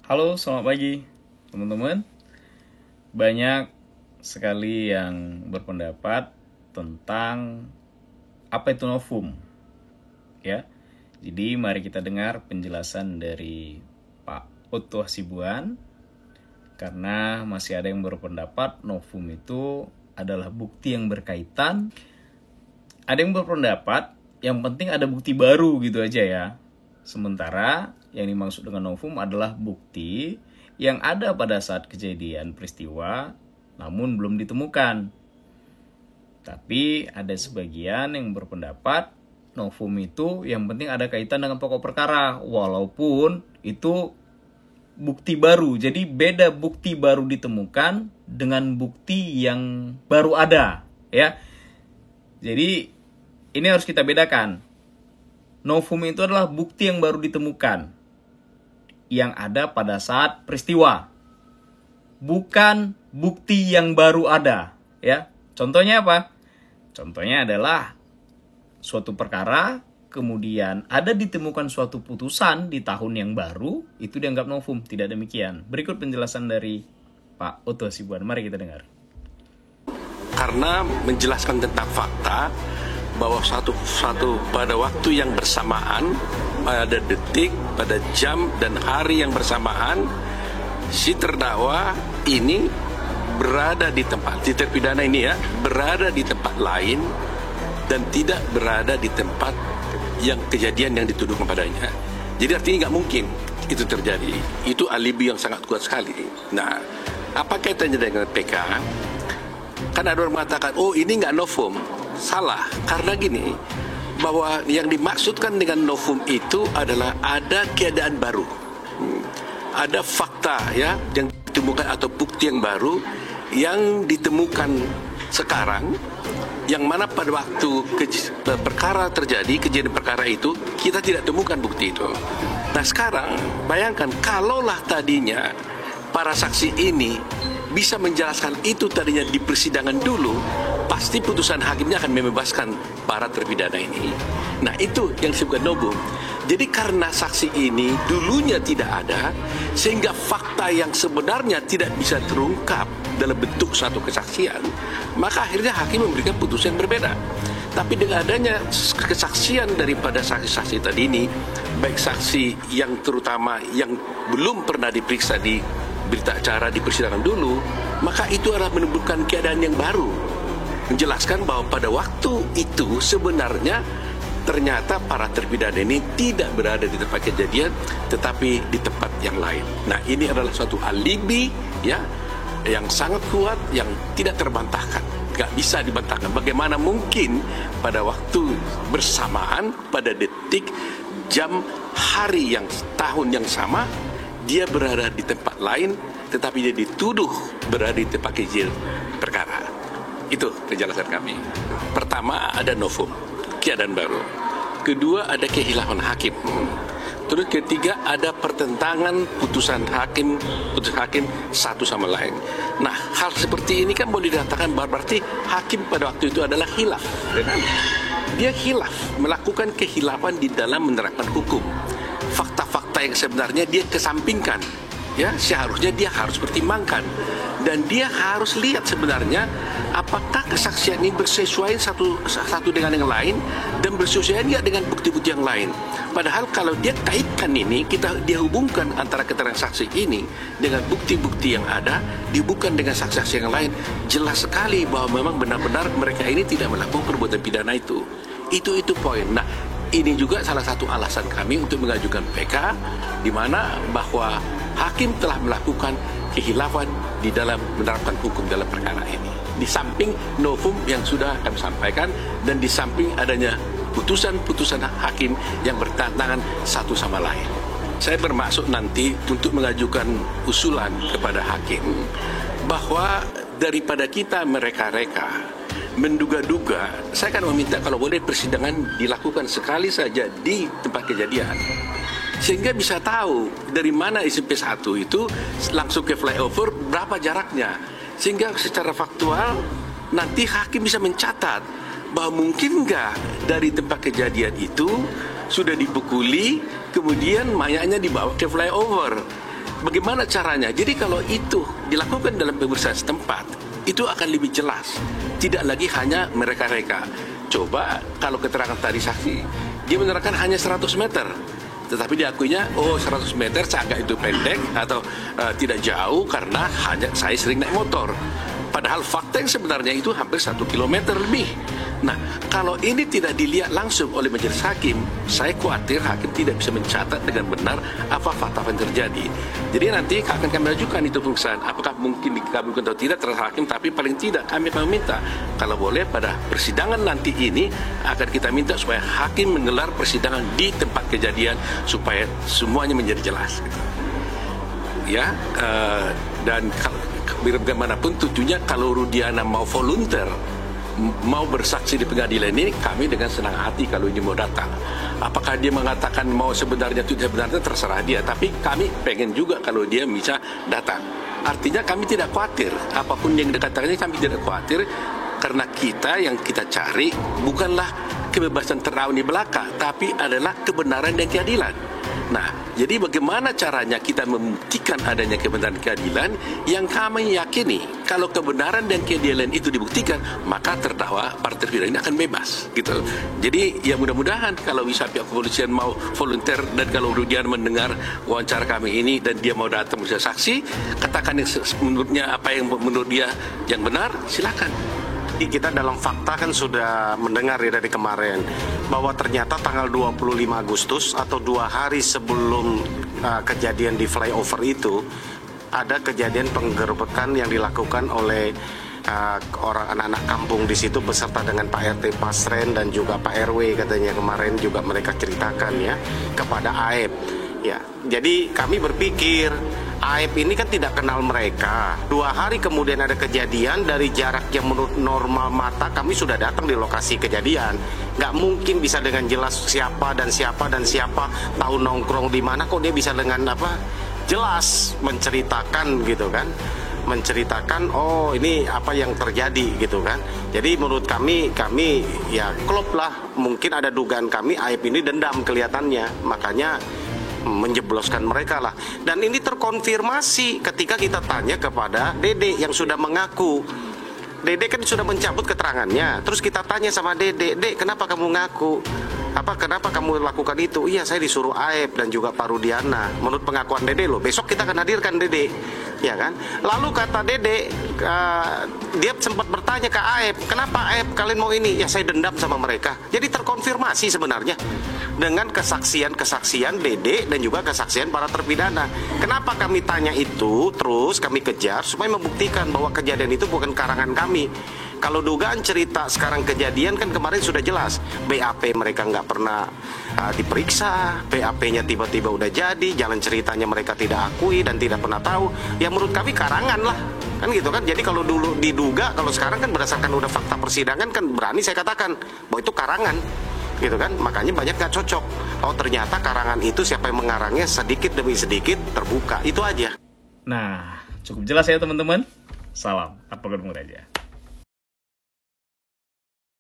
Halo, selamat pagi teman-teman. Banyak sekali yang berpendapat tentang apa itu novum, ya. Jadi mari kita dengar penjelasan dari Pak Oto Hasibuan, karena masih ada yang berpendapat novum itu adalah bukti yang berkaitan. Ada yang berpendapat yang penting ada bukti baru gitu aja ya. Sementara yang dimaksud dengan novum adalah bukti yang ada pada saat kejadian peristiwa namun belum ditemukan. Tapi ada sebagian yang berpendapat novum itu yang penting ada kaitan dengan pokok perkara walaupun itu bukti baru. Jadi beda bukti baru ditemukan dengan bukti yang baru ada, ya. Jadi ini harus kita bedakan. Novum itu adalah bukti yang baru ditemukan yang ada pada saat peristiwa, bukan bukti yang baru ada, ya. Contohnya apa? Contohnya adalah suatu perkara kemudian ada ditemukan suatu putusan di tahun yang baru, itu dianggap novum. Tidak demikian. Berikut penjelasan dari Pak Oto Hasibuan. Mari kita dengar. Karena menjelaskan tentang fakta bahwa satu pada waktu yang bersamaan, pada detik, pada jam dan hari yang bersamaan, si terdakwa ini berada di tempat, si terpidana ini ya, berada di tempat lain dan tidak berada di tempat yang kejadian yang dituduhkan padanya. Jadi artinya nggak mungkin itu terjadi. Itu alibi yang sangat kuat sekali. Nah, apa kaitannya dengan PK? Kan ada orang mengatakan, oh ini nggak novum. Salah, karena gini, bahwa yang dimaksudkan dengan novum itu adalah ada keadaan baru, ada fakta ya yang ditemukan atau bukti yang baru yang ditemukan sekarang, yang mana pada waktu perkara terjadi, kejadian perkara itu kita tidak temukan bukti itu. Nah sekarang bayangkan kalaulah tadinya para saksi ini bisa menjelaskan itu tadinya di persidangan dulu, pasti putusan hakimnya akan membebaskan para terpidana ini. Nah itu yang disebutkan novum. Jadi karena saksi ini dulunya tidak ada, sehingga fakta yang sebenarnya tidak bisa terungkap dalam bentuk satu kesaksian, maka akhirnya hakim memberikan putusan yang berbeda. Tapi dengan adanya kesaksian daripada saksi-saksi tadi ini, baik saksi yang terutama yang belum pernah diperiksa di berita acara di persidangan dulu, maka itu adalah menunjukkan keadaan yang baru, menjelaskan bahwa pada waktu itu sebenarnya ternyata para terpidana ini tidak berada di tempat kejadian tetapi di tempat yang lain. Nah ini adalah suatu alibi ya yang sangat kuat, yang tidak terbantahkan, nggak bisa dibantahkan. Bagaimana mungkin pada waktu bersamaan, pada detik, jam, hari yang tahun yang sama, dia berada di tempat lain, tetapi dia dituduh berada di tempat kejadian perkara. Itu penjelasan kami. Pertama, ada novum, keadaan baru. Kedua, ada kehilafan hakim. Terus ketiga, ada pertentangan putusan hakim satu sama lain. Nah, hal seperti ini kan boleh dikatakan berarti hakim pada waktu itu adalah khilaf. Dia khilaf, melakukan kehilafan di dalam menerapkan hukum. Fakta-fakta yang sebenarnya dia kesampingkan, ya seharusnya dia harus pertimbangkan dan dia harus lihat sebenarnya apakah kesaksian ini bersesuaian satu dengan yang lain dan bersesuaian nggak dengan bukti-bukti yang lain. Padahal kalau dia kaitkan ini, dia hubungkan antara keterangan saksi ini dengan bukti-bukti yang ada, dihubungkan dengan saksi-saksi yang lain, jelas sekali bahwa memang benar-benar mereka ini tidak melakukan perbuatan pidana itu. Itu poin. Nah, ini juga salah satu alasan kami untuk mengajukan PK, di mana bahwa hakim telah melakukan kehilafan di dalam menerapkan hukum dalam perkara ini. Di samping novum yang sudah kami sampaikan dan di samping adanya putusan-putusan hakim yang bertentangan satu sama lain. Saya bermaksud nanti untuk mengajukan usulan kepada hakim bahwa daripada kita mereka-reka menduga-duga, saya akan meminta kalau boleh persidangan dilakukan sekali saja di tempat kejadian, sehingga bisa tahu dari mana SMP 1 itu langsung ke flyover berapa jaraknya, sehingga secara faktual nanti hakim bisa mencatat bahwa mungkin nggak dari tempat kejadian itu sudah dipukuli kemudian mayatnya dibawa ke flyover. bagaimana caranya? Jadi kalau itu dilakukan dalam pemeriksaan setempat, itu akan lebih jelas. Tidak lagi hanya mereka-reka. Coba kalau keterangan tadi saksi, dia menerangkan hanya 100 meter. Tetapi diakuinya, 100 meter seagak itu pendek atau tidak jauh karena hanya saya sering naik motor. Padahal fakta yang sebenarnya itu hampir 1 kilometer lebih. Nah, kalau ini tidak dilihat langsung oleh majelis hakim, saya khawatir hakim tidak bisa mencatat dengan benar apa fakta yang terjadi. Jadi nanti akan kami ajukan itu pemeriksaan. Apakah mungkin dikabulkan atau tidak terhadap hakim, tapi paling tidak kami akan meminta, kalau boleh pada persidangan nanti ini akan kita minta supaya hakim menggelar persidangan di tempat kejadian supaya semuanya menjadi jelas. Ya, dan bagaimanapun tujuannya kalau Rudiana mau volunteer, mau bersaksi di pengadilan ini, kami dengan senang hati kalau ini mau datang. Apakah dia mengatakan mau sebenarnya itu sebenarnya terserah dia, tapi kami pengen juga kalau dia bisa datang. Artinya kami tidak khawatir, apapun yang dikatakannya kami tidak khawatir, karena kita yang kita cari bukanlah kebebasan terdakwa di belaka, tapi adalah kebenaran dan keadilan. Nah, jadi bagaimana caranya kita membuktikan adanya kebenaran dan keadilan yang kami yakini kalau kebenaran dan keadilan itu dibuktikan, maka terdakwa partai pidana ini akan bebas, gitu. Jadi ya mudah-mudahan kalau bisa pihak kepolisian mau volunteer dan kalau Rudiana mendengar wawancara kami ini dan dia mau datang menjadi saksi, katakan yang menurutnya apa yang menurut dia yang benar, silakan. Kita dalam fakta kan sudah mendengar ya dari kemarin bahwa ternyata tanggal 25 Agustus atau 2 hari sebelum kejadian di flyover itu ada kejadian penggerbekan yang dilakukan oleh orang anak-anak kampung di situ beserta dengan Pak RT Pasren dan juga Pak RW, katanya kemarin juga mereka ceritakan ya kepada AEP. Ya, jadi kami berpikir AEP ini kan tidak kenal mereka. 2 hari kemudian ada kejadian, dari jarak yang menurut normal mata kami sudah datang di lokasi kejadian. Nggak mungkin bisa dengan jelas siapa dan siapa dan siapa tahu nongkrong di mana, kok dia bisa dengan jelas menceritakan gitu kan. Menceritakan ini apa yang terjadi gitu kan. Jadi menurut kami ya klop lah, mungkin ada dugaan kami AEP ini dendam kelihatannya, makanya menjebloskan mereka lah. Dan ini terkonfirmasi ketika kita tanya kepada Dede yang sudah mengaku. Dede kan sudah mencabut keterangannya. Terus kita tanya sama Dede, "Dek, kenapa kamu ngaku? Kenapa kamu lakukan itu?" "Iya, saya disuruh AEP dan juga Pak Rudiana." Menurut pengakuan Dede loh. Besok kita akan hadirkan Dede, ya kan? Lalu kata Dede, dia sempat bertanya ke AEP, "Kenapa AEP kalian mau ini?" "Ya, saya dendam sama mereka." Jadi terkonfirmasi sebenarnya dengan kesaksian Dede dan juga kesaksian para terpidana. Kenapa kami tanya itu terus kami kejar supaya membuktikan bahwa kejadian itu bukan karangan kami. Kalau dugaan cerita sekarang kejadian kan kemarin sudah jelas, BAP mereka nggak pernah diperiksa, BAP-nya tiba-tiba udah jadi, jalan ceritanya mereka tidak akui dan tidak pernah tahu. Ya menurut kami karangan lah, kan gitu kan. Jadi kalau dulu diduga, kalau sekarang kan berdasarkan udah fakta persidangan kan berani saya katakan bahwa itu karangan, gitu kan. Makanya banyak nggak cocok. Oh ternyata karangan itu siapa yang mengarangnya sedikit demi sedikit terbuka, itu aja. Nah, cukup jelas ya teman-teman. Salam Advokat Bung Raja.